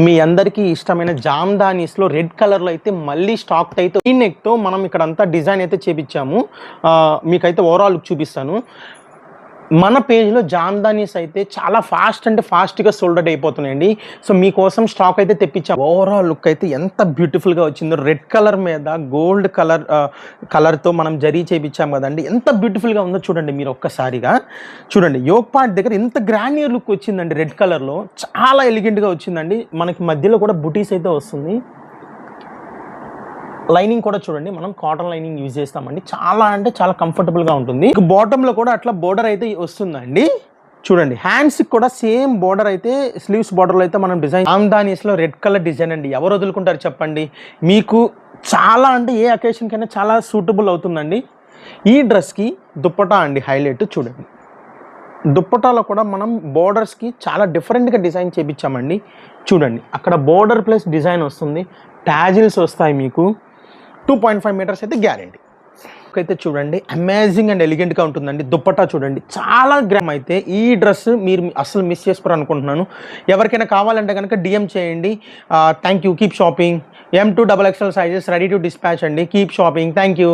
మీ అందరికీ ఇష్టమైన జామ్దానీస్లో రెడ్ కలర్లో అయితే మళ్ళీ స్టాక్ అయితే ఈ నెక్తో మనం ఇక్కడ అంతా డిజైన్ అయితే చేపించాము. మీకైతే ఓవరాల్ లుక్ చూపిస్తాను. మన పేజ్లో జామ్దానీస్ అయితే చాలా ఫాస్ట్గా సోల్డ్ అవుట్ అయిపోతున్నాయండి. సో మీకోసం స్టాక్ అయితే తెప్పించాము. ఓవరాల్ లుక్ అయితే ఎంత బ్యూటిఫుల్గా వచ్చిందో, రెడ్ కలర్ మీద గోల్డ్ కలర్తో మనం జరీ చేయించాము కదండి. ఎంత బ్యూటిఫుల్గా ఉందో చూడండి మీరు ఒక్కసారిగా. చూడండి యోక్ పార్ట్ దగ్గర ఎంత గ్రాండియర్ లుక్ వచ్చిందండి. రెడ్ కలర్లో చాలా ఎలిగెంట్గా వచ్చిందండి. మనకి మధ్యలో కూడా బుటీస్ అయితే వస్తుంది. లైనింగ్ కూడా చూడండి, మనం కాటన్ లైనింగ్ యూజ్ చేస్తామండి. చాలా అంటే చాలా కంఫర్టబుల్గా ఉంటుంది. బాటంలో కూడా అట్లా బోర్డర్ అయితే వస్తుందండి. చూడంండి హ్యాండ్స్కి కూడా సేమ్ బోర్డర్ అయితే, స్లీవ్స్ బోర్డర్లో అయితే మనం డిజైన్. జామ్దానీస్లో రెడ్ కలర్ డిజైన్ అండి. ఎవరు వదులుకుంటారు చెప్పండి? మీకు చాలా అంటే ఏ అకేషన్కైనా చాలా సూటబుల్ అవుతుందండి. ఈ డ్రెస్కి దుప్పటా అండి హైలైట్. చూడండి దుప్పటాలో కూడా మనం బోర్డర్స్కి చాలా డిఫరెంట్గా డిజైన్ చేయించామండి. చూడండి అక్కడ బోర్డర్ ప్లస్ డిజైన్ వస్తుంది, టాజిల్స్ వస్తాయి మీకు. 2.5 మీటర్స్ అయితే గ్యారెంటీ అయితే. చూడండి అమేజింగ్ అండ్ ఎలిగెంట్గా ఉంటుందండి. దుప్పట్టా చూడండి చాలా గ్రామ్ అయితే. ఈ డ్రెస్ మీరు అసలు మిస్ చేసుకోరు అనుకుంటున్నాను. ఎవరికైనా కావాలంటే కనుక డిఎం చేయండి. Thank you. Keep shopping. M2 XXL sizes ready to dispatch అండి. Keep shopping. Thank you.